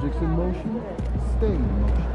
Objects in motion, stay in motion.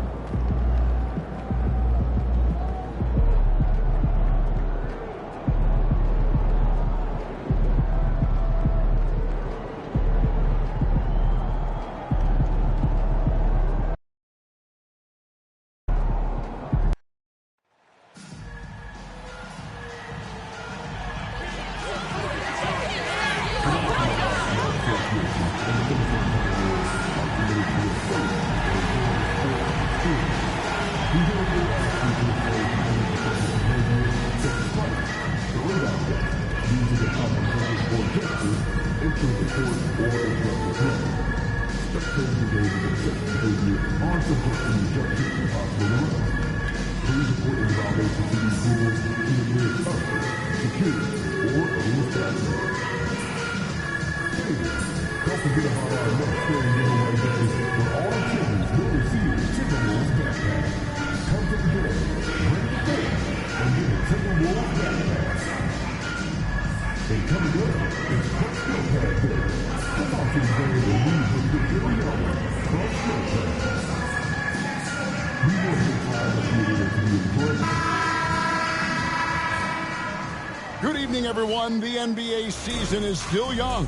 Good evening, everyone. The NBA season is still young,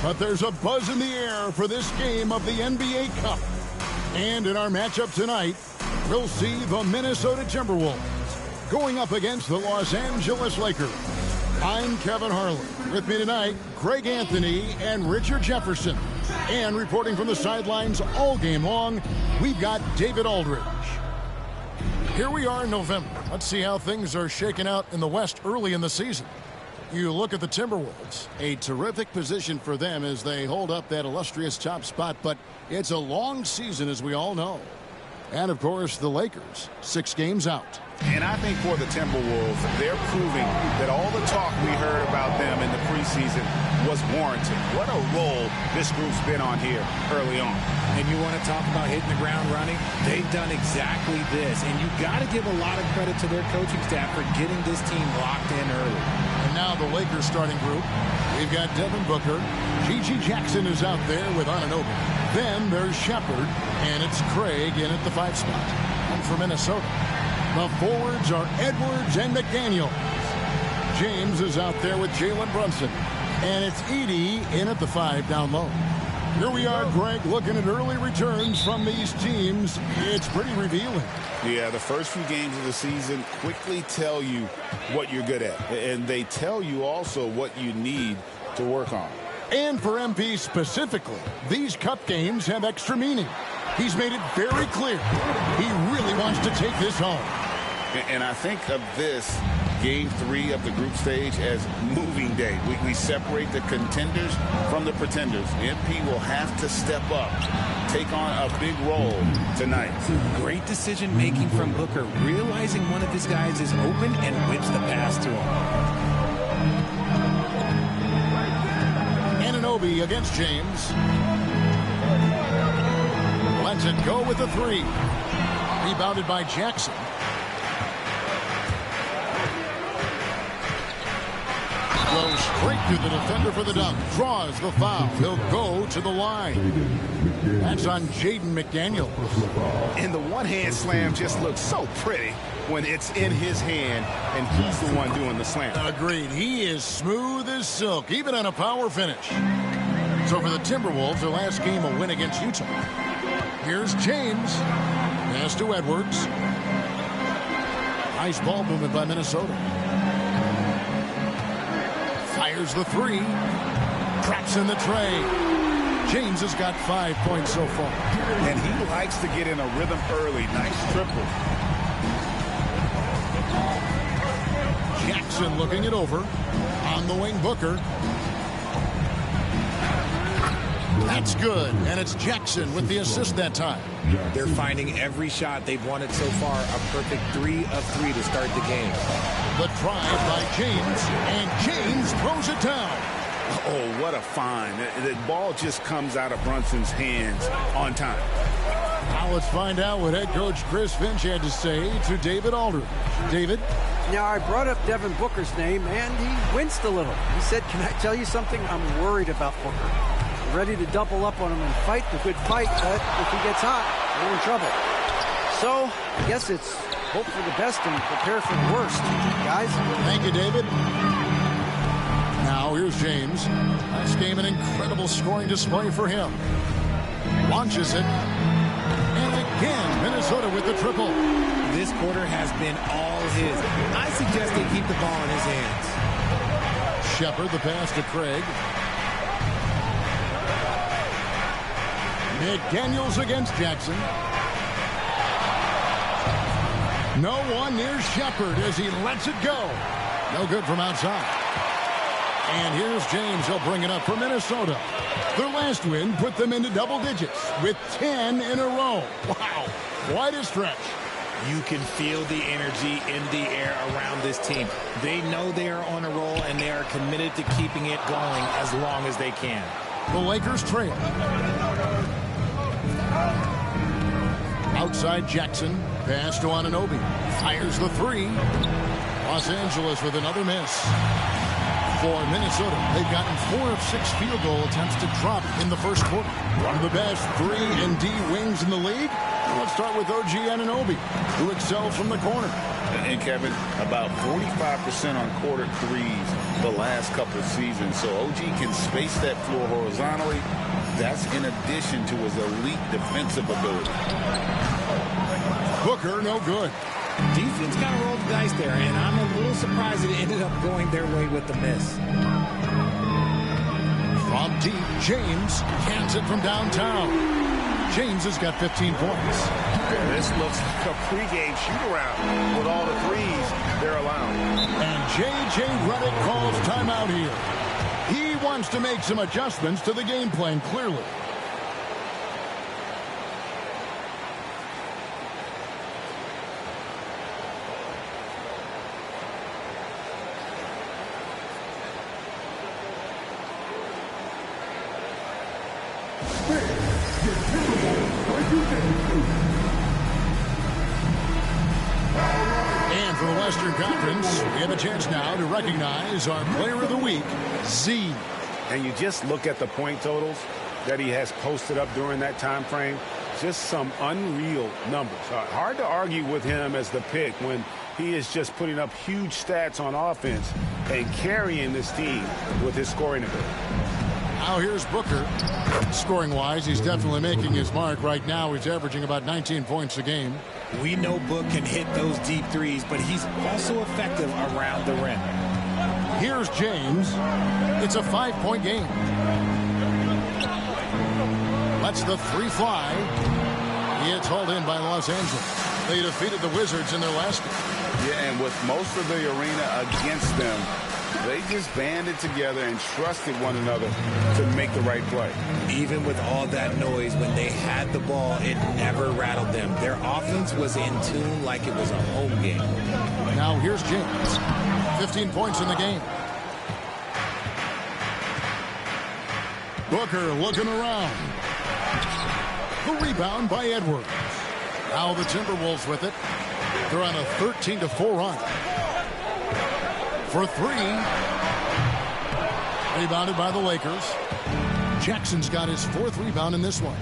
but there's a buzz in the air for this game of the NBA Cup. And in our matchup tonight, we'll see the Minnesota Timberwolves going up against the Los Angeles Lakers. I'm Kevin Harlan. With me tonight, Greg Anthony and Richard Jefferson. And reporting from the sidelines all game long, we've got David Aldridge. Here we are in November. Let's see how things are shaking out in the West early in the season. You look at the Timberwolves, a terrific position for them as they hold up that illustrious top spot, but it's a long season, as we all know. And, of course, the Lakers, 6 games out. And I think for the Timberwolves, they're proving that all the talk we heard about them in the preseason was warranted. What a role this group's been on here early on. And you want to talk about hitting the ground running? They've done exactly this. And you got to give a lot of credit to their coaching staff for getting this team locked in early. And now the Lakers starting group. We've got Devin Booker. G.G. Jackson is out there with Anunoby. Then there's Shepard, and it's Craig in at the 5 spot. And for Minnesota, the forwards are Edwards and McDaniels. James is out there with Jalen Brunson. And it's Edey in at the 5 down low. Here we are, Greg, looking at early returns from these teams. It's pretty revealing. Yeah, the first few games of the season quickly tell you what you're good at. And they tell you also what you need to work on. And for MP specifically, these cup games have extra meaning. He's made it very clear he really wants to take this home. And I think of this game 3 of the group stage as moving day. We separate the contenders from the pretenders. MP will have to step up, take on a big role tonight. Great decision making from Booker, realizing one of his guys is open and whips the pass to him. Anunoby against James. Lets it go with the 3. Rebounded by Jackson. Goes straight to the defender for the dunk. Draws the foul. He'll go to the line. That's on Jaden McDaniels. And the one-hand slam just looks so pretty when it's in his hand and he's the one doing the slam. Agreed. He is smooth as silk, even on a power finish. So for the Timberwolves, their last game a win against Utah. Here's James. Pass to Edwards. Nice ball movement by Minnesota. Fires the 3. Traps in the tray. James has got 5 points so far. And he likes to get in a rhythm early. Nice triple. Jackson looking it over. On the wing, Booker. That's good. And it's Jackson with the assist that time. They're finding every shot they've wanted so far a perfect 3 of 3 to start the game. The drive by James, and James throws it down. Oh, what a find. The ball just comes out of Brunson's hands on time. Now let's find out what head coach Chris Finch had to say to David Aldridge. David? Now, I brought up Devin Booker's name, and he winced a little. He said, can I tell you something? I'm worried about Booker. ready to double up on him and fight the good fight, but if he gets hot, they're in trouble. So, I guess it's hope for the best and prepare for the worst, guys. Thank you, David. Now, here's James. Last game, an incredible scoring display for him. Launches it. And again, Minnesota with the triple. This quarter has been all his. I suggest they keep the ball in his hands. Shepard, the pass to Craig. McDaniels against Jackson. No one near Shepard as he lets it go. No good from outside. And here's James. He'll bring it up for Minnesota. Their last win put them into double digits with 10 in a row. Wow, quite a stretch. You can feel the energy in the air around this team. They know they are on a roll, and they are committed to keeping it going as long as they can. The Lakers trail. Outside Jackson. Pass to Anunoby. Fires the three. Los Angeles with another miss. For Minnesota, they've gotten 4 of 6 field goal attempts to drop in the first quarter. One of the best 3-and-D wings in the league. Let's start with OG Anunoby, who excels from the corner. And Kevin, about 45% on quarter threes the last couple of seasons. So OG can space that floor horizontally. That's in addition to his elite defensive ability. Booker, no good. Defense kind of rolled the dice there, and I'm a little surprised it ended up going their way with the miss. From deep, James cans it from downtown. James has got 15 points. This looks like a pregame shoot-around with all the threes they're allowing. And J.J. Redick calls timeout here. He wants to make some adjustments to the game plan, clearly. And for the Western Conference, we have a chance now to recognize our Player of the Week, Z. And you just look at the point totals that he has posted up during that time frame. Just some unreal numbers. Hard to argue with him as the pick when he is just putting up huge stats on offense and carrying this team with his scoring ability. Now here's Booker. Scoring-wise, he's definitely making his mark. Right now, he's averaging about 19 points a game. We know Book can hit those deep threes, but he's also effective around the rim. Here's James. It's a 5-point game. Lets the three fly. It's hauled in by Los Angeles. They defeated the Wizards in their last game. Yeah, and with most of the arena against them, they just banded together and trusted one another to make the right play. Even with all that noise, when they had the ball, it never rattled them. Their offense was in tune like it was a home game. Now here's James. 15 points in the game. Booker looking around. The rebound by Edwards. Now the Timberwolves with it. They're on a 13-4 run. For three. Rebounded by the Lakers. Jackson's got his 4th rebound in this one.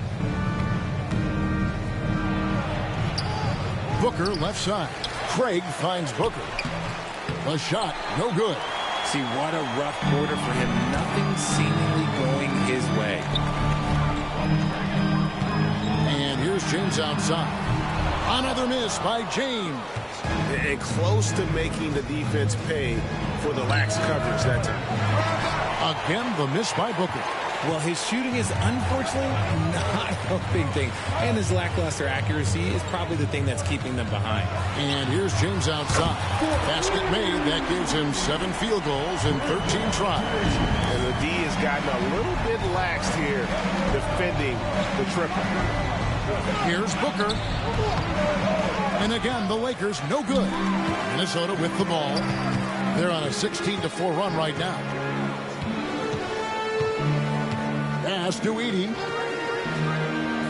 Booker left side. Craig finds Booker. A shot, no good. See, what a rough quarter for him. Nothing seemingly going his way. And here's James outside. Another miss by James. And close to making the defense pay for the lax coverage that time. Again, the miss by Booker. Well, his shooting is unfortunately not a big thing. And his lackluster accuracy is probably the thing that's keeping them behind. And here's James outside. Basket made. That gives him 7 field goals in 13 tries. And the D has gotten a little bit laxed here defending the triple. Here's Booker. And again, the Lakers no good. Minnesota with the ball. They're on a 16-4 run right now. Pass to Edey.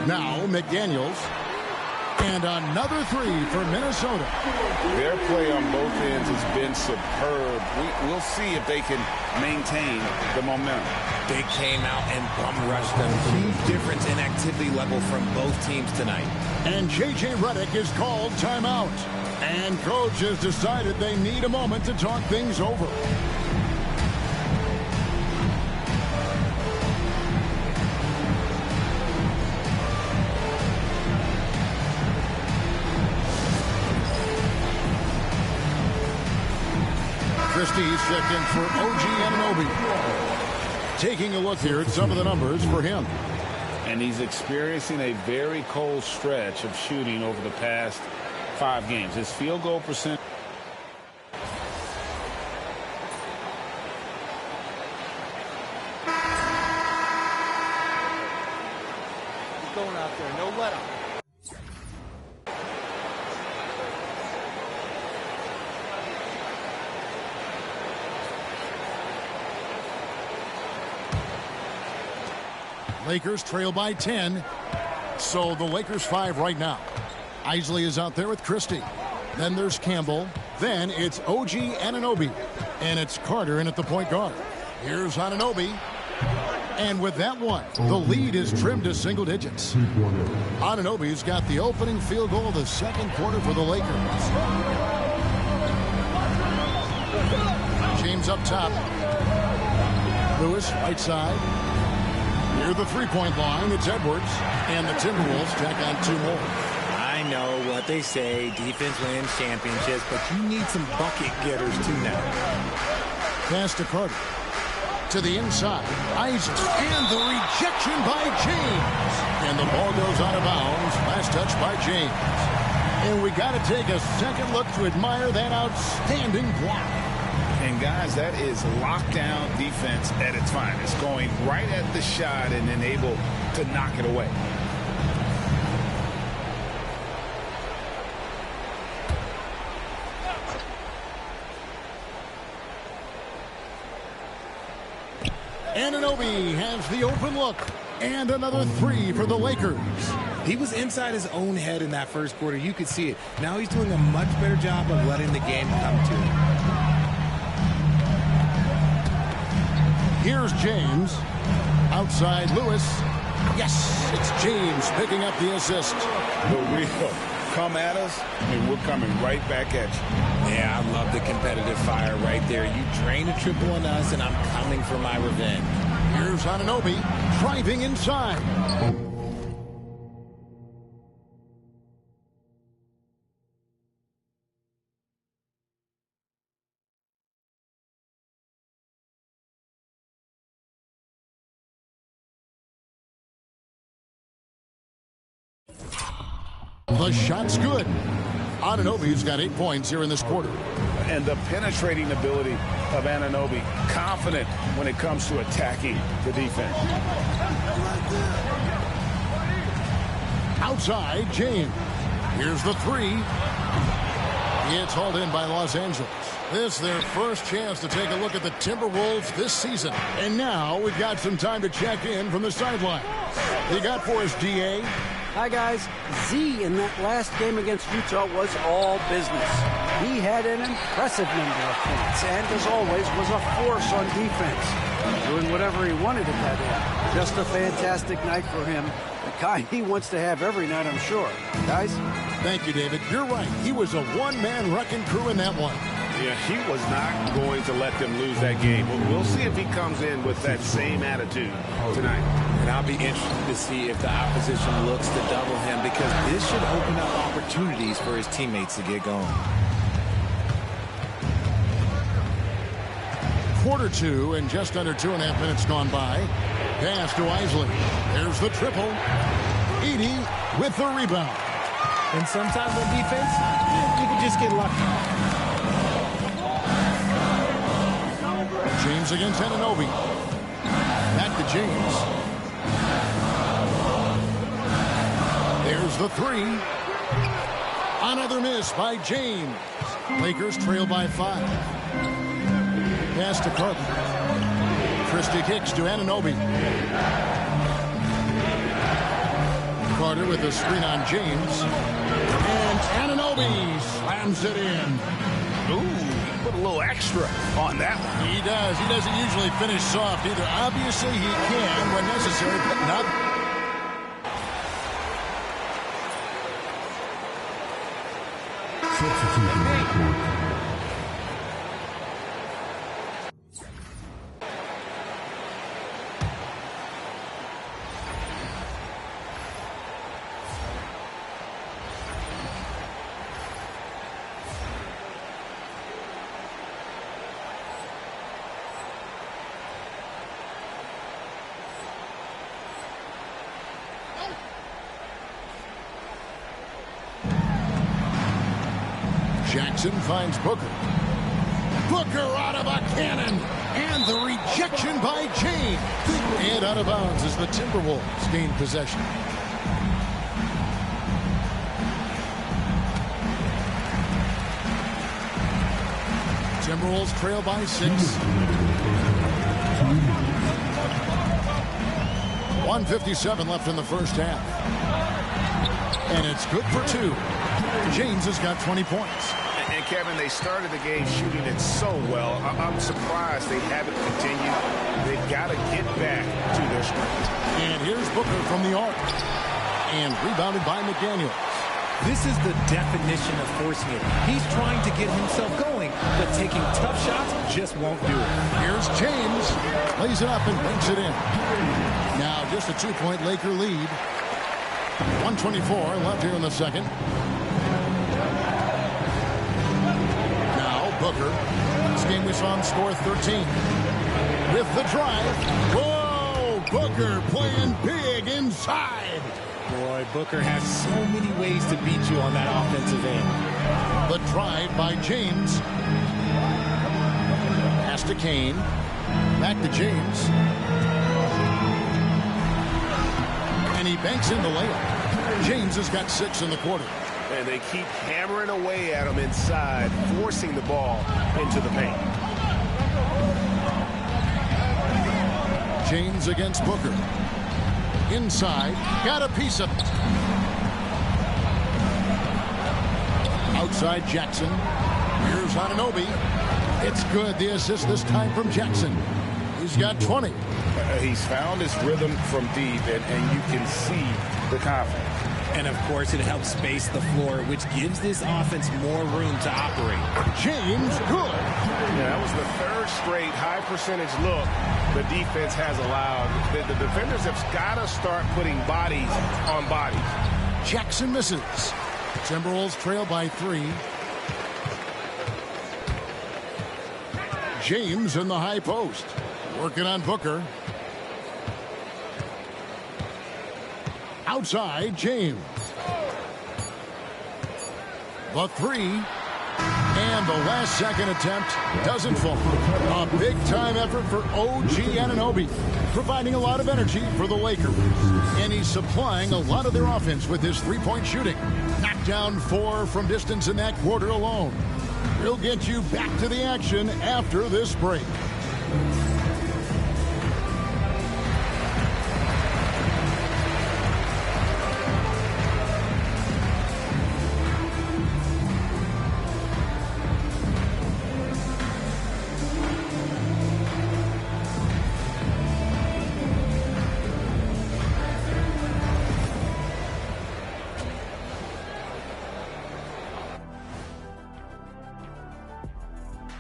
Now McDaniels. And another three for Minnesota. Their play on both ends has been superb. We'll see if they can maintain the momentum. They came out and bum rushed them. Huge difference in activity level from both teams tonight. And J.J. Redick is called timeout. And coach has decided they need a moment to talk things over. Christie's checked in for OG Anunoby. Taking a look here at some of the numbers for him. And he's experiencing a very cold stretch of shooting over the past 5 games. His field goal percent. He's going out there. No let up. Lakers trail by 10. So the Lakers 5 right now. Isley is out there with Christie. Then there's Campbell. Then it's OG Anunoby. And it's Carter in at the point guard. Here's Anunoby. And with that one, the lead is trimmed to single digits. Anunoby's got the opening field goal of the second quarter for the Lakers. James up top. Lewis right side. Near the three-point line, it's Edwards. And the Timberwolves tack on 2 more. I know what they say, defense wins championships, but you need some bucket getters too now. Pass to Carter. To the inside, Isaac. And the rejection by James. And the ball goes out of bounds. Last touch by James. And we got to take a second look to admire that outstanding block. And guys, that is lockdown defense at its finest. Going right at the shot and then able to knock it away. Anunoby has the open look. And another 3 for the Lakers. He was inside his own head in that first quarter. You could see it. Now he's doing a much better job of letting the game come to him. Here's James. Outside Lewis. Yes, it's James picking up the assist. The real come at us, and we're coming right back at you. Yeah, I love the competitive fire right there. You drain a triple on us, and I'm coming for my revenge. Here's Anunoby driving inside. The shot's good. Anunoby's got 8 points here in this quarter. And the penetrating ability of Anunoby, confident when it comes to attacking the defense. Outside, James. Here's the 3. It's hauled in by Los Angeles. This is their first chance to take a look at the Timberwolves this season. And now we've got some time to check in from the sideline. You got for us, D.A.? Hi, guys. Z in that last game against Utah was all business. He had an impressive number of points and, as always, was a force on defense, doing whatever he wanted at that end. Just a fantastic night for him, the kind he wants to have every night, I'm sure. Guys? Thank you, David. You're right. He was a one-man wrecking crew in that one. Yeah, he was not going to let them lose that game. We'll see if he comes in with that same attitude tonight. And I'll be interested to see if the opposition looks to double him, because this should open up opportunities for his teammates to get going. Quarter 2 and just under 2.5 minutes gone by. Pass to Isley. There's the triple. Edey with the rebound. And sometimes on defense, you can just get lucky. James against Anunoby. Back to James. There's the 3. Another miss by James. Lakers trail by 5. Pass to Carter. Christie kicks to Anunoby. Carter with a screen on James. And Anunoby slams it in. Ooh, he put a little extra on that one. He does. He doesn't usually finish soft either. Obviously, he can when necessary, but not. Jackson finds Booker. Booker out of a cannon. And the rejection by James. And out of bounds as the Timberwolves gain possession. Timberwolves trail by 6. 1:57 left in the first half. And it's good for 2. James has got 20 points. And Kevin, they started the game shooting it so well. I'm surprised they haven't continued. They've got to get back to their strength. And here's Booker from the arc. And rebounded by McDaniels. This is the definition of forcing it. He's trying to get himself going, but taking tough shots just won't do it. Here's James. Lays it up and banks it in. Now just a 2-point Laker lead. 1:24 left here in the second. Booker. This game we saw him score 13. With the drive. Whoa! Booker playing big inside. Boy, Booker has so many ways to beat you on that offensive end. The drive by James. Pass to Kane. Back to James. And he banks in the layup. James has got 6 in the quarter. And they keep hammering away at him inside, forcing the ball into the paint. James against Booker. Inside. Got a piece of it. Outside Jackson. Here's Anunoby. It's good. The assist this time from Jackson. He's got 20. He's found his rhythm from deep, and you can see the confidence. And, of course, it helps space the floor, which gives this offense more room to operate. James, good. Yeah, that was the third straight high-percentage look the defense has allowed. The defenders have got to start putting bodies on bodies. Jackson misses. Timberwolves trail by 3. James in the high post. Working on Booker. Outside, James. The 3. And the last second attempt doesn't fall. A big-time effort for OG Anunoby, providing a lot of energy for the Lakers. And he's supplying a lot of their offense with his three-point shooting. Knocked down 4 from distance in that quarter alone. We'll get you back to the action after this break.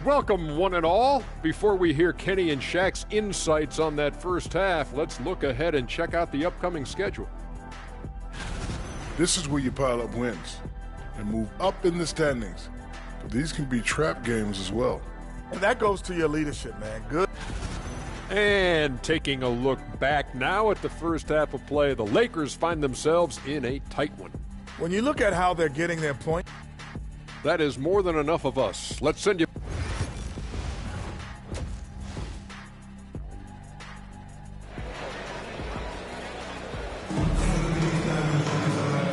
Welcome, one and all. Before we hear Kenny and Shaq's insights on that first half, let's look ahead and check out the upcoming schedule. This is where you pile up wins and move up in the standings. But these can be trap games as well. And that goes to your leadership, man. Good. And taking a look back now at the first half of play, the Lakers find themselves in a tight one. When you look at how they're getting their point, that is more than enough of us. Let's send you.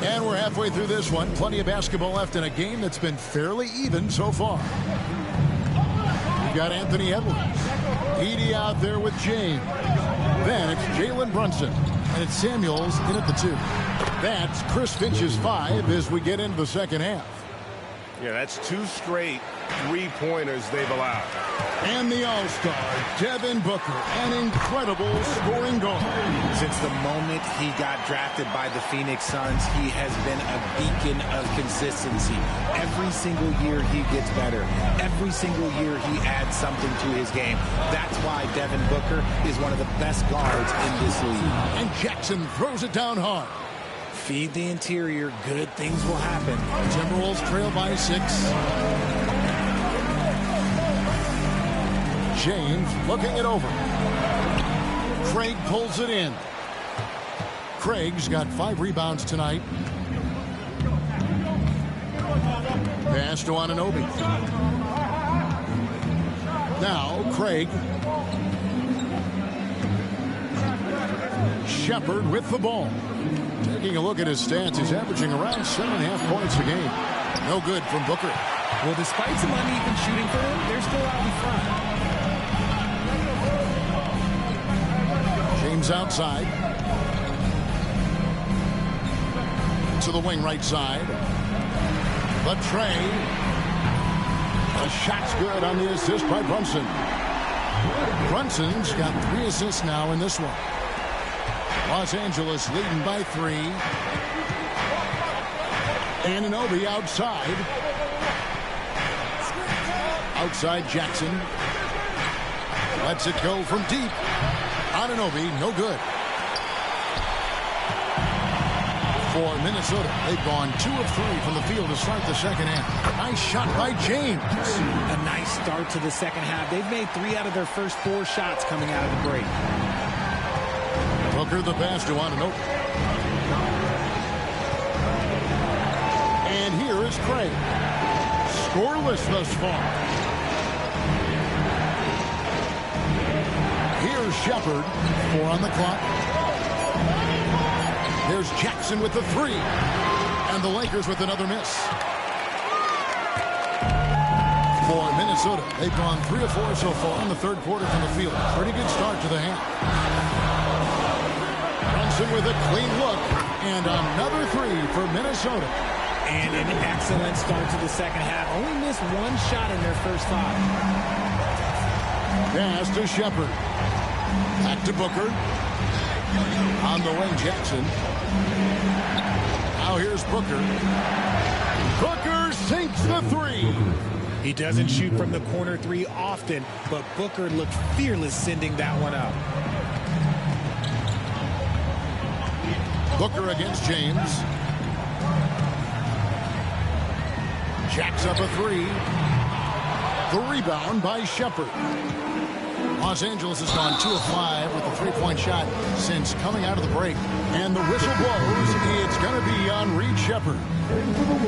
And we're halfway through this one. Plenty of basketball left in a game that's been fairly even so far. We've got Anthony Edwards. Edie out there with James. Then it's Jalen Brunson. And it's Samuels in at the 2. That's Chris Finch's 5 as we get into the second half. Yeah, that's 2 straight three-pointers they've allowed. And the All-Star, Devin Booker, an incredible scoring guard. Since the moment he got drafted by the Phoenix Suns, he has been a beacon of consistency. Every single year he gets better. Every single year he adds something to his game. That's why Devin Booker is one of the best guards in this league. And Jackson throws it down hard. Feed the interior, good things will happen. Timberwolves trail by 6. James looking it over. Craig pulls it in. Craig's got 5 rebounds tonight. Pass to Anunoby. Now Craig. Shepard with the ball. Taking a look at his stats, he's averaging around 7.5 points a game. No good from Booker. Well, despite some uneven shooting for him, they're still out in front. James outside. To the wing right side. The tray. The shot's good on the assist by Brunson. Brunson's got 3 assists now in this one. Los Angeles leading by 3. Anunoby outside. Outside Jackson. Lets it go from deep. Anunoby, no good. For Minnesota, they've gone 2 of 3 from the field to start the second half. Nice shot by James. A nice start to the second half. They've made 3 out of their first 4 shots coming out of the break. Booker the pass to Anunoby. And here is Craig. Scoreless thus far. Here's Shepard. 4 on the clock. There's Jackson with the 3. And the Lakers with another miss. For Minnesota, they've gone 3 of 4 so far in the third quarter from the field. Pretty good start to the half. Brunson with a clean look. And another 3 for Minnesota. And an excellent start to the second half. Only missed 1 shot in their first 5. Pass to Shepard. Back to Booker. On the wing, Jackson. Now here's Booker. Booker sinks the 3. He doesn't shoot from the corner 3 often, but Booker looked fearless sending that one up. Booker against James. Jacks up a 3. The rebound by Shepard. Los Angeles has gone 2 of 5 with a 3-point shot since coming out of the break. And the whistle blows. It's going to be on Reed Shepard.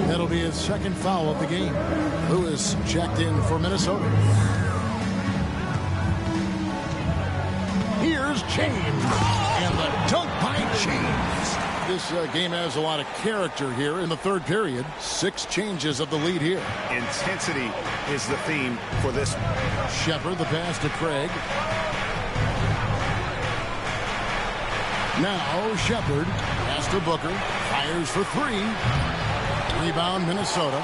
That'll be his 2nd foul of the game. Lewis checked in for Minnesota. Here's James. And the dunk by James. This game has a lot of character here in the third period. 6 changes of the lead here. Intensity is the theme for this. Shepard, the pass to Craig. Now Shepard, pass to Booker. Fires for 3. Rebound Minnesota.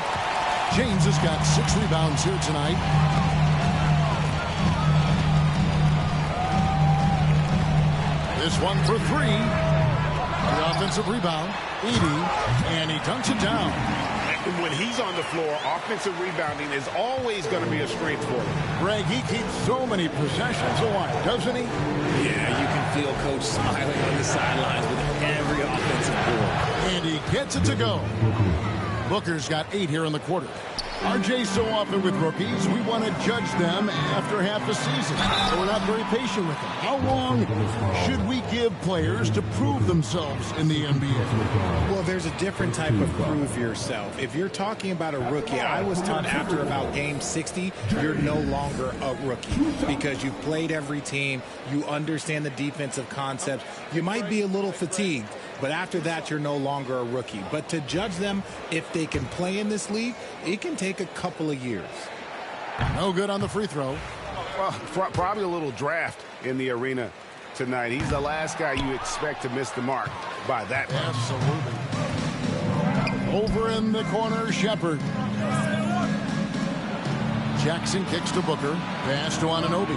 James has got 6 rebounds here tonight. This one for 3. The offensive rebound, Edey, and he dunks it down. When he's on the floor, offensive rebounding is always going to be a strength for him. Greg, he keeps so many possessions alive, doesn't he? Yeah, you can feel Coach smiling on the sidelines with every offensive board. And he gets it to go. Booker's got 8 here in the quarter. RJ, so often with rookies, we want to judge them after half a season. So we're not very patient with them. How long should we give players to prove themselves in the NBA? Well, there's a different type of prove yourself. If you're talking about a rookie, I was taught after about game 60, you're no longer a rookie because you've played every team. You understand the defensive concepts. You might be a little fatigued, but after that, you're no longer a rookie. But to judge them, if they can play in this league, it can take a couple of years. No good on the free throw. Well, probably a little draft in the arena tonight. He's the last guy you expect to miss the mark. by that much. Absolutely. Over in the corner, Shepard. Jackson kicks to Booker. Pass to Anunoby.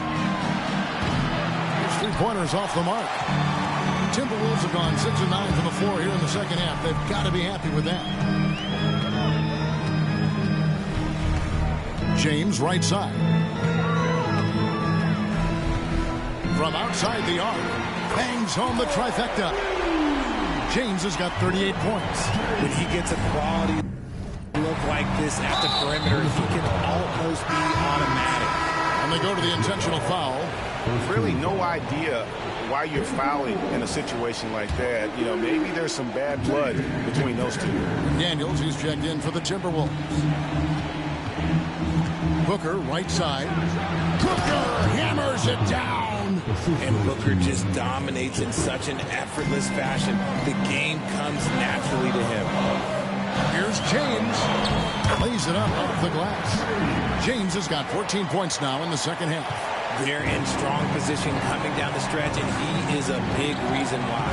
His three-pointers off the mark. Timberwolves have gone 6 of 9 from the floor here in the second half. They've got to be happy with that. James, right side. From outside the arc, bangs home the trifecta. James has got 38 points. When he gets a quality look like this at the perimeter, he can almost be automatic. And they go to the intentional foul. Really no idea why you're fouling in a situation like that. You know, maybe there's some bad blood between those two. Daniels, he's checked in for the Timberwolves. Booker, right side. Booker hammers it down. And Booker just dominates in such an effortless fashion. The game comes naturally to him. Here's James. Lays it up off the glass. James has got 14 points now in the second half. They're in strong position coming down the stretch, and he is a big reason why.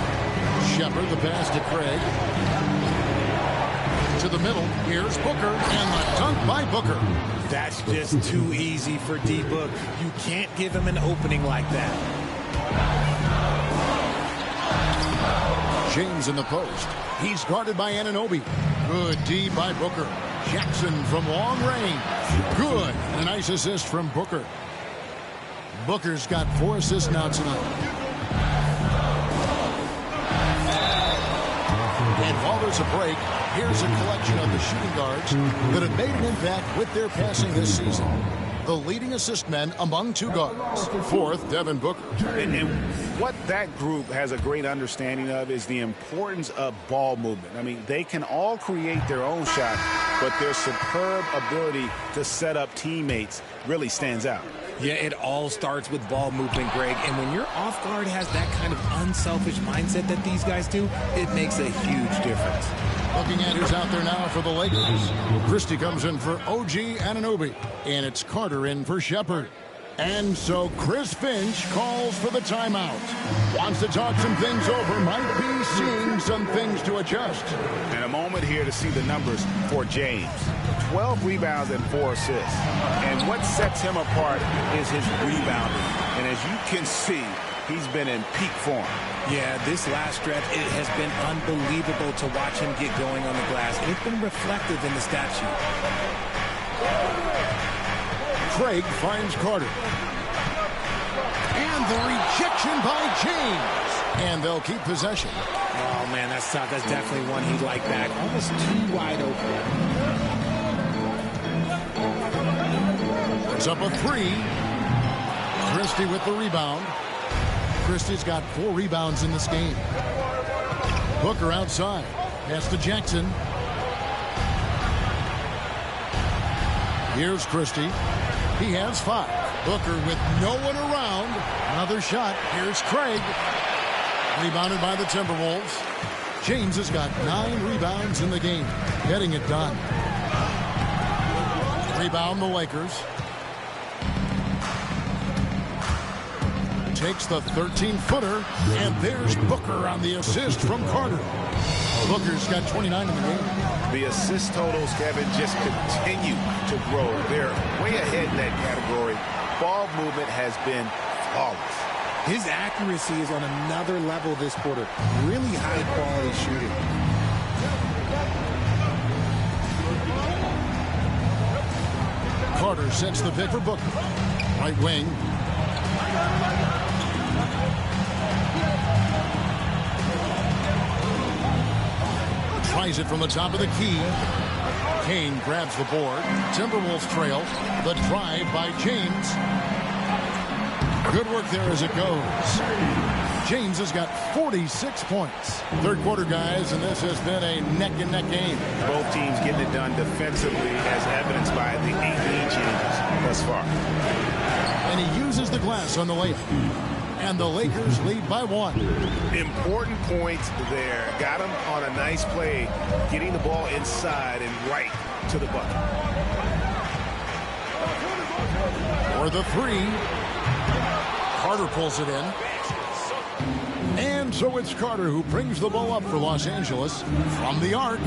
Shepard, the pass to Craig. To the middle. Here's Booker, and the dunk by Booker. That's just too easy for D-Book. You can't give him an opening like that. James in the post. He's guarded by Anunoby. Good D by Booker. Jackson from long range. Good. A nice assist from Booker. Booker's got 4 assists now tonight. And while there's a break, here's a collection of the shooting guards that have made an impact with their passing this season. The leading assist men among 2 guards. 4th, Devin Booker. And what that group has a great understanding of is the importance of ball movement. I mean, they can all create their own shot, but their superb ability to set up teammates really stands out. Yeah, it all starts with ball movement, Greg. And when your off guard has that kind of unselfish mindset that these guys do, it makes a huge difference. Looking at who's out there now for the Lakers. Christie comes in for OG Anunoby. And it's Carter in for Shepard. And so Chris Finch calls for the timeout. Wants to talk some things over. Might be seeing some things to adjust. And a moment here to see the numbers for James. 12 rebounds and 4 assists. And what sets him apart is his rebounding. And as you can see, he's been in peak form. Yeah, this last stretch, it has been unbelievable to watch him get going on the glass. It's been reflective in the stat sheet. Craig finds Carter. And the rejection by James. And they'll keep possession. Oh, man, that's tough. That's definitely one he'd like back. Almost too wide open. It's up a 3. Christie with the rebound. Christie's got 4 rebounds in this game. Booker outside. Pass to Jackson. Here's Christie. He has 5. Booker with no one around. Another shot. Here's Craig. Rebounded by the Timberwolves. James has got 9 rebounds in the game. Getting it done. Rebound the Lakers. Takes the 13-footer, and there's Booker on the assist from Carter. Booker's got 29 in the game. The assist totals, Kevin, just continue to grow. They're way ahead in that category. Ball movement has been flawless. His accuracy is on another level this quarter. Really high-quality shooting. Carter sets the pick for Booker. Right wing. Tries it from the top of the key. Kane grabs the board. Timberwolves trail. The drive by James. Good work there as it goes. James has got 46 points. Third quarter, guys, and this has been a neck-and-neck game. Both teams getting it done defensively as evidenced by the 18 changes thus far. And he uses the glass on the layup. And the Lakers lead by 1. Important points there. Got him on a nice play, getting the ball inside and right to the bucket. For the 3. Carter pulls it in. And So it's Carter who brings the ball up for Los Angeles from the arc.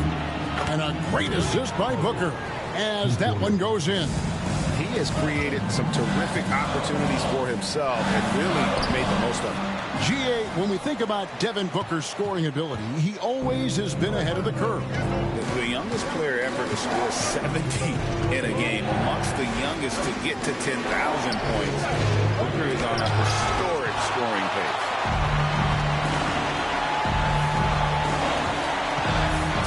And a great assist by Booker as that one goes in. He has created some terrific opportunities for himself and really made the most of it. GA, when we think about Devin Booker's scoring ability, he always has been ahead of the curve. The youngest player ever to score 70 in a game, amongst the youngest to get to 10,000 points. Booker is on a historic scoring pace.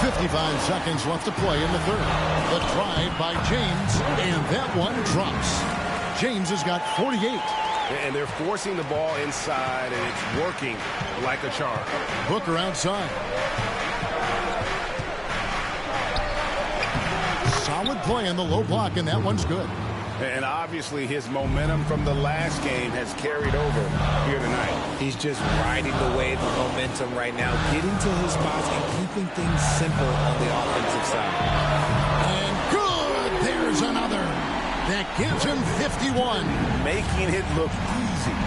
55 seconds left to play in the third. The drive by James, and that one drops. James has got 48. And they're forcing the ball inside, and it's working like a charm. Booker outside. Solid play in the low block, and that one's good. And obviously his momentum from the last game has carried over here tonight. He's just riding the wave of momentum right now, getting to his spots and keeping things simple on the offensive side. And good! There's another. That gives him 51. Making it look easy.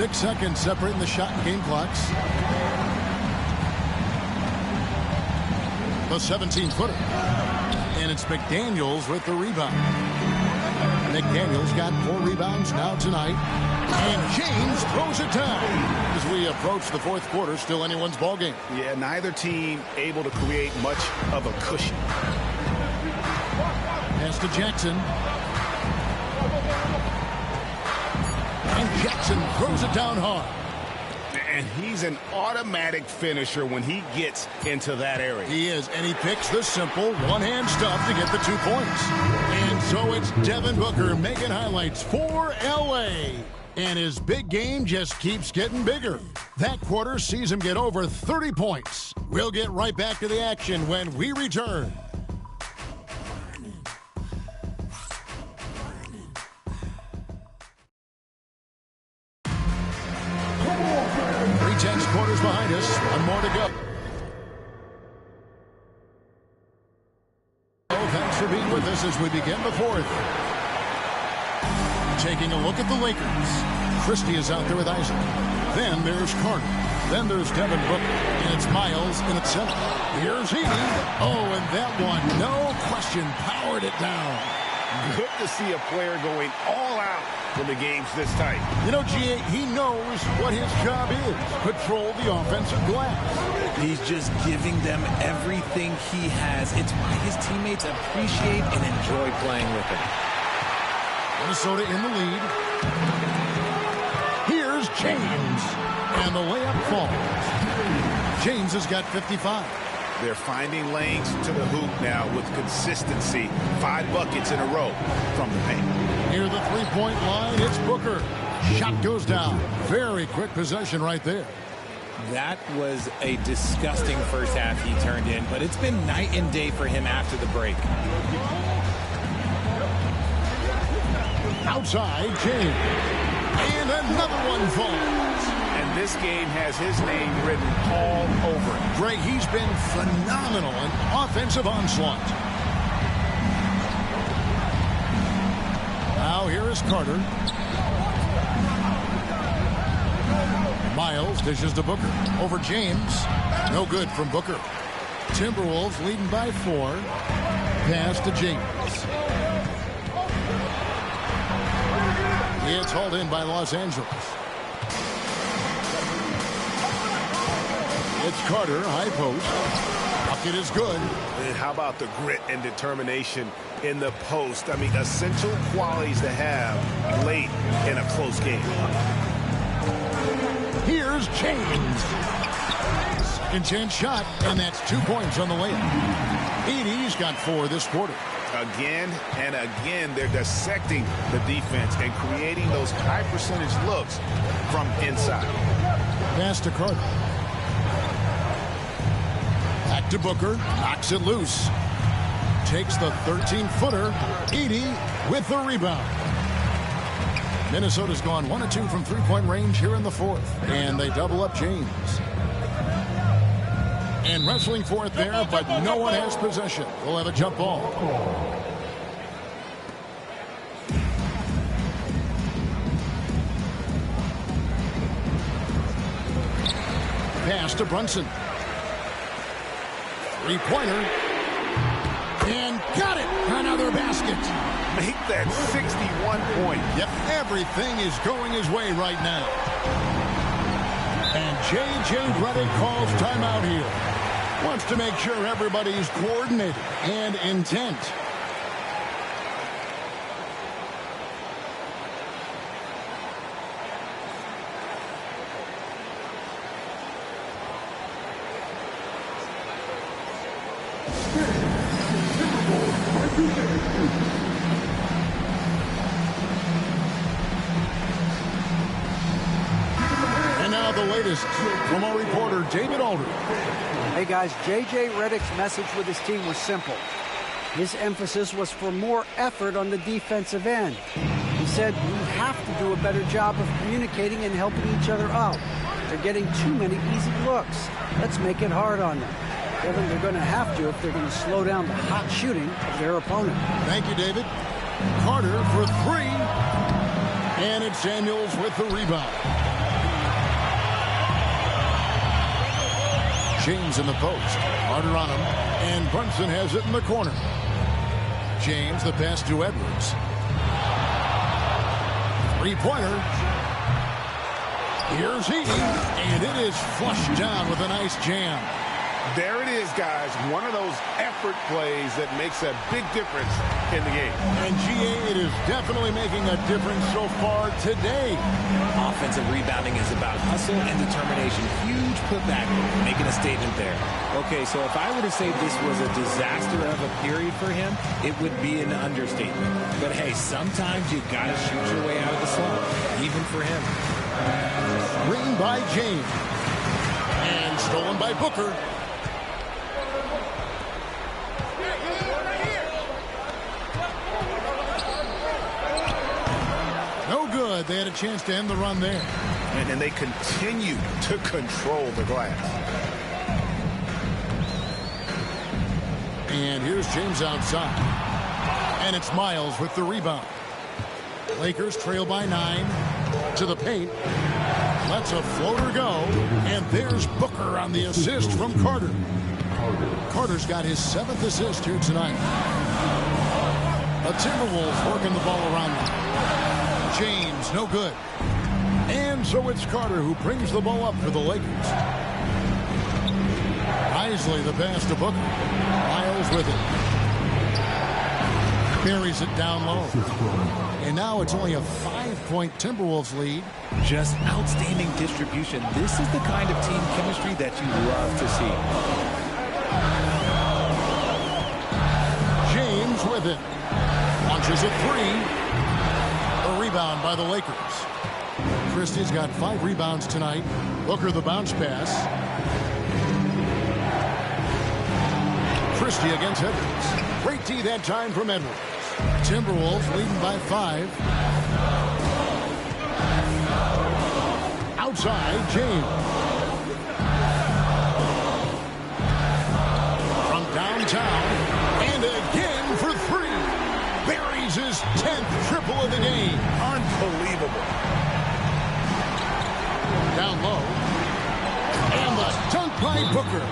6 seconds separating the shot and game clocks. The 17-footer. And it's McDaniels with the rebound. McDaniels got 4 rebounds now tonight. And James throws it down. As we approach the fourth quarter, still anyone's ballgame. Yeah, neither team able to create much of a cushion. Pass to Jackson. And Jackson throws it down hard. And he's an automatic finisher when he gets into that area. He is, and he picks the simple one-hand stuff to get the 2 points. And so it's Devin Booker making highlights for L.A. And his big game just keeps getting bigger. That quarter sees him get over 30 points. We'll get right back to the action when we return. Tense quarters behind us. One more to go. Oh, thanks for being with us as we begin the fourth. Taking a look at the Lakers. Christie is out there with Isaac. Then there's Carter. Then there's Devin Booker. And it's Miles in at center. Here's Heaney. Oh, and that one, no question, powered it down. Good to see a player going all out when the game's this tight. You know, GA, he knows what his job is. Control the offensive glass. He's just giving them everything he has. It's why his teammates appreciate and enjoy playing with him. Minnesota in the lead. Here's James. And the layup falls. James has got 55. They're finding lanes to the hoop now with consistency. 5 buckets in a row from the paint. Near the three-point line, it's Booker. Shot goes down. Very quick possession right there. That was a disgusting first half he turned in, but it's been night and day for him after the break. Outside, James. And another one falls. And this game has his name written all over it. Greg, he's been phenomenal in offensive onslaught. Now here is Carter. Miles dishes to Booker. Over James. No good from Booker. Timberwolves leading by 4. Pass to James. It's hauled in by Los Angeles. It's Carter, high post. Bucket is good. And how about the grit and determination in the post? I mean, essential qualities to have late in a close game. Here's James. Second chance shot, and that's 2 points on the layup. Edie's got 4 this quarter. Again and again, they're dissecting the defense and creating those high percentage looks from inside. Pass to Carter. Back to Booker. Knocks it loose. Takes the 13-footer. Edie with the rebound. Minnesota's gone 1 of 2 from three-point range here in the fourth. And they double up James. And wrestling for it there, but no one has possession. We'll have a jump ball. pass to Brunson. Three-pointer. And got it. Another basket. Make that 61 point. Yep, everything is going his way right now. And J.J. Redick calls timeout here. Wants to make sure everybody's coordinated and intent. And now the latest from our reporter, David Aldridge. Hey guys, J.J. Redick's message with his team was simple. His emphasis was for more effort on the defensive end. He said, we have to do a better job of communicating and helping each other out. They're getting too many easy looks. Let's make it hard on them. Kevin, they're going to have to if they're going to slow down the hot shooting of their opponent. Thank you, David. Carter for three. And it's Samuels with the rebound. James in the post. Carter on him. And Brunson has it in the corner. James, the pass to Edwards. Three-pointer. Here's Heaney. And it is flushed down with a nice jam. There it is, guys. One of those effort plays that makes a big difference in the game. And GA, it is definitely making a difference so far today. Offensive rebounding is about hustle and determination. Huge putback, making a statement there. Okay, so if I were to say this was a disaster of a period for him, it would be an understatement. But hey, sometimes you got to shoot your way out of the slump, even for him. Screen by James. And stolen by Booker. No good. They had a chance to end the run there. And then they continue to control the glass. And here's James outside. And it's Miles with the rebound. Lakers trail by 9 to the paint. Lets a floater go. And there's Booker on the assist from Carter. Carter's got his 7th assist here tonight. The Timberwolves working the ball around them. James, no good. And so it's Carter who brings the ball up for the Lakers. Isley the pass to Booker. Miles with it. Buries it down low. And now it's only a 5-point Timberwolves lead. Just outstanding distribution. This is the kind of team chemistry that you love to see. James with it. Launches a three. A rebound by the Lakers. Christie's got 5 rebounds tonight. Booker the bounce pass. Christie against Edwards. Great D that time from Edwards. Timberwolves leading by 5. Outside, James. From downtown. And again for 3. Buries his 10th triple of the game. Unbelievable. Down low. And the dunk by Booker.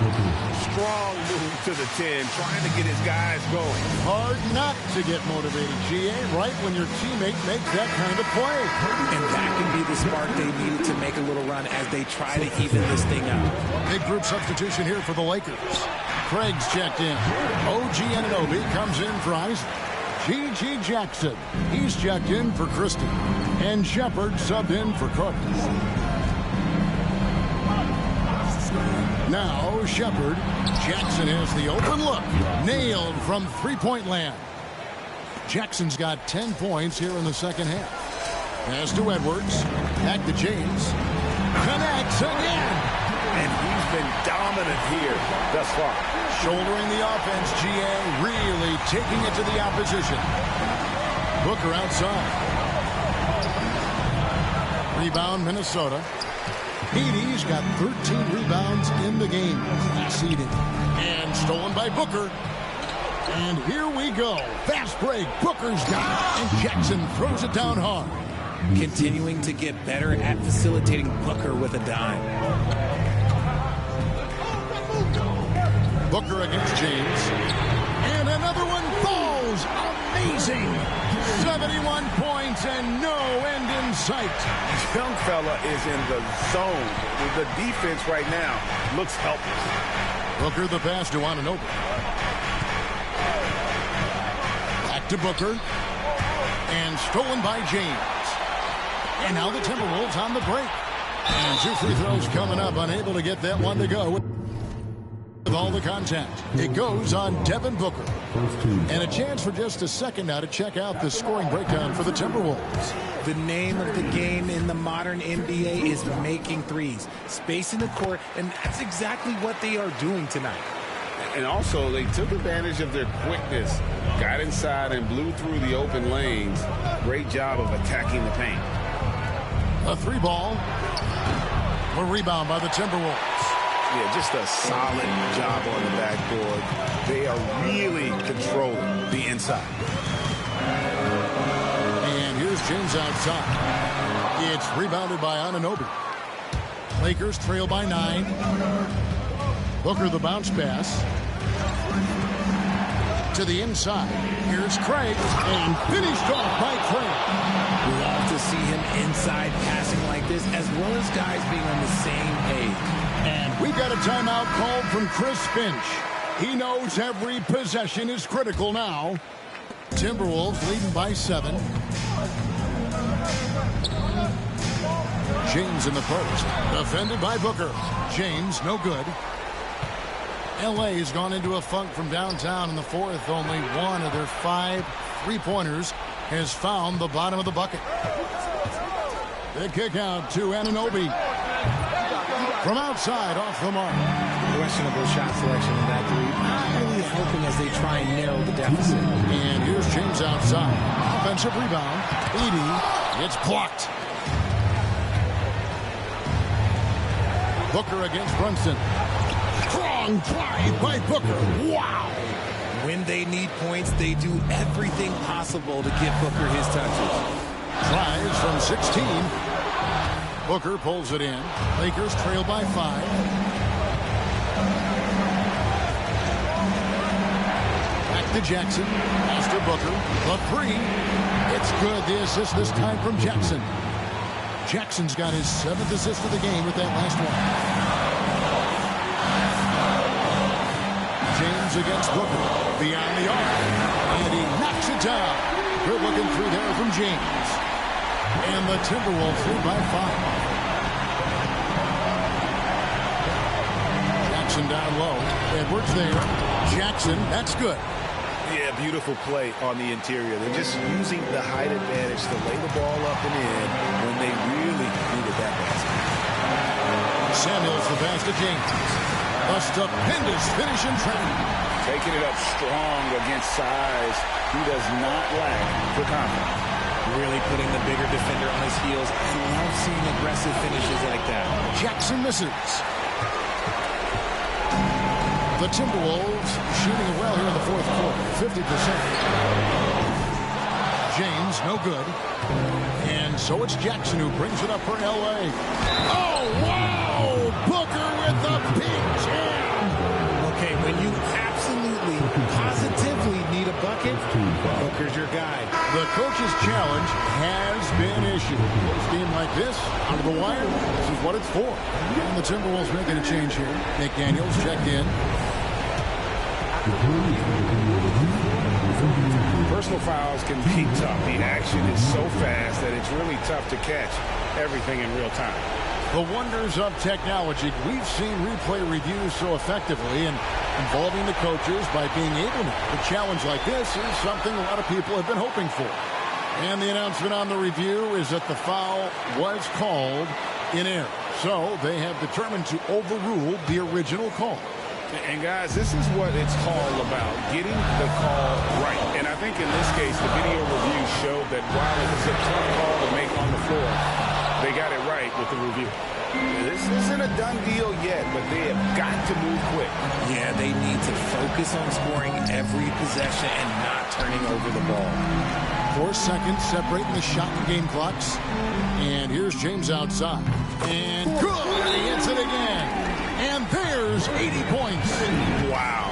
Strong move to the 10, trying to get his guys going. Hard not to get motivated, GA, right when your teammate makes that kind of play. And that can be the spark they needed to make a little run as they try to even this thing out. Big group substitution here for the Lakers. Craig's checked in. OG Anunoby comes in for Isaac. G.G. Jackson, he's checked in for Christie. And Shepard subbed in for Carter. Now Shepard. Jackson has the open look. Nailed from three-point land. Jackson's got 10 points here in the second half. Pass to Edwards. Back to James. Connects again. And he's been dominant here thus far. Shouldering the offense, GA. Really taking it to the opposition. Booker outside. Rebound, Minnesota. Heaney's got 13 rebounds in the game. Seeded. And stolen by Booker. And here we go. Fast break. Booker's got it. And Jackson throws it down hard. Continuing to get better at facilitating Booker with a dime. Booker against James. And another one falls. Amazing. 71 points and no end in sight. This young fella is in the zone. The defense right now looks helpless. Booker the pass to Anunoby. Back to Booker. And stolen by James. And now the Timberwolves on the break. And 2 free throws coming up. Unable to get that one to go. With all the contact. It goes on Devin Booker. And a chance for just a second now to check out the scoring breakdown for the Timberwolves. The name of the game in the modern NBA is making threes. Spacing the court, and that's exactly what they are doing tonight. And also, they took advantage of their quickness. Got inside and blew through the open lanes. Great job of attacking the paint. A 3-ball. A rebound by the Timberwolves. Yeah, just a solid job on the backboard. They are really controlling the inside. And here's James outside. It's rebounded by Anunoby. Lakers trail by 9. Booker the bounce pass. To the inside. Here's Craig. And finished off by Craig. Love to see him inside passing like this, as well as guys being on the same page. And we've got a timeout called from Chris Finch. He knows every possession is critical now. Timberwolves leading by 7. James in the post. Defended by Booker. James, no good. LA has gone into a funk from downtown in the fourth. Only one of their 5 3-pointers has found the bottom of the bucket. The kick out to Anunoby. From outside, off the mark. Questionable shot selection in that three. Not really helping as they try and narrow the deficit. And here's James outside. Offensive rebound. 80. It's blocked. Booker against Brunson. Strong drive by Booker. Wow. When they need points, they do everything possible to get Booker his touches. Tries from 16. Booker pulls it in. Lakers trail by 5. Back to Jackson. Pass to Booker. The 3. It's good. The assist this time from Jackson. Jackson's got his 7th assist of the game with that last one. James against Booker. Beyond the arc. And he knocks it down. Good looking through there from James. And the Timberwolves lead by 5. Jackson down low. Edwards there. Jackson, that's good. Yeah, beautiful play on the interior. They're just using the height advantage to lay the ball up and in when they really needed that basket. Samuels the pass to James. A stupendous finish in training. Taking it up strong against size. He does not lack for confidence. Really putting the bigger defender on his heels. I love seeing aggressive finishes like that. Jackson misses. The Timberwolves shooting well here in the fourth quarter. 50%. James, no good. And so it's Jackson who brings it up for L.A. Oh, wow! Booker with the big jam. Okay, when you absolutely, positively need a bucket, Booker's your guy. The coach's challenge has been issued. A game like this, out of the wire, this is what it's for. And the Timberwolves making a change here. Nick Daniels checked in. Personal fouls can be tough. The action is so fast that it's really tough to catch everything in real time. The wonders of technology. We've seen replay reviews so effectively, and involving the coaches by being able to. A challenge like this is something a lot of people have been hoping for. And the announcement on the review is that the foul was called in error. So they have determined to overrule the original call. And guys, this is what it's all about, getting the call right. And I think in this case, the video review showed that while it was a tough call to make on the floor, they got it right with the review. This isn't a done deal yet, but they have got to move quick. Yeah, they need to focus on scoring every possession and not turning over the ball. 4 seconds separating the shot and game clocks. And here's James outside. And good! He hits it again. And there's 80 points. Wow.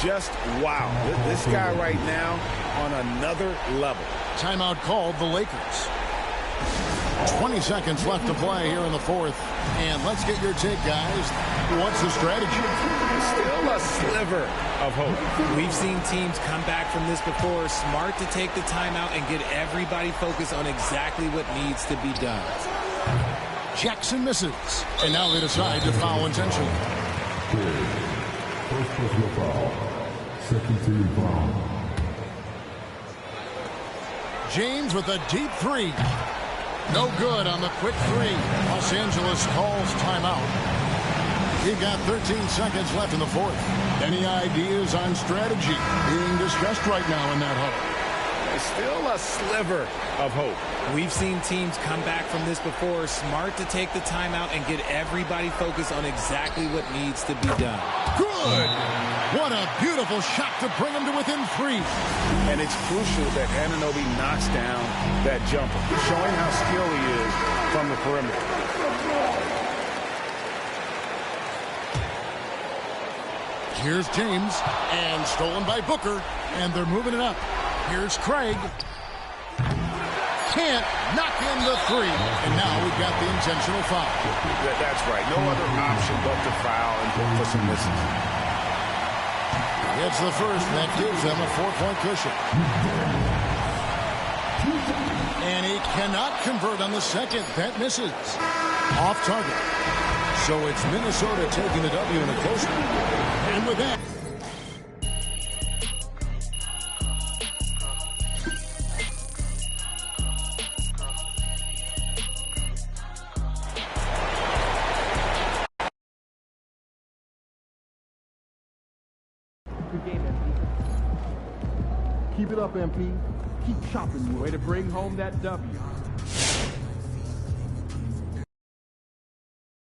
just wow. This guy right now on another level. Timeout called the Lakers. 20 seconds left to play here in the fourth. And let's get your take, guys. What's the strategy? Still a sliver of hope. We've seen teams come back from this before. Smart to take the timeout and get everybody focused on exactly what needs to be done. Jackson misses. And now they decide to foul intentionally. First personal foul. Second team foul. James with a deep three. No good on the quick three. Los Angeles calls timeout. We've got 13 seconds left in the fourth. Any ideas on strategy being discussed right now in that huddle? Still a sliver of hope. We've seen teams come back from this before. Smart to take the timeout and get everybody focused on exactly what needs to be done. Good! What a beautiful shot to bring him to within 3. And it's crucial that Anunoby knocks down that jumper, showing how skilled he is from the perimeter. Here's James, and stolen by Booker, and they're moving it up. Here's Craig. Can't knock in the 3. And now we've got the intentional foul. That's right. No other option but to foul and look for some misses. It's the first, and that gives them a 4-point cushion. And he cannot convert on the second. That misses. Off target. So it's Minnesota taking the W in a close one. And with that, Keep it up, MP. Keep chopping. Way to bring home that W.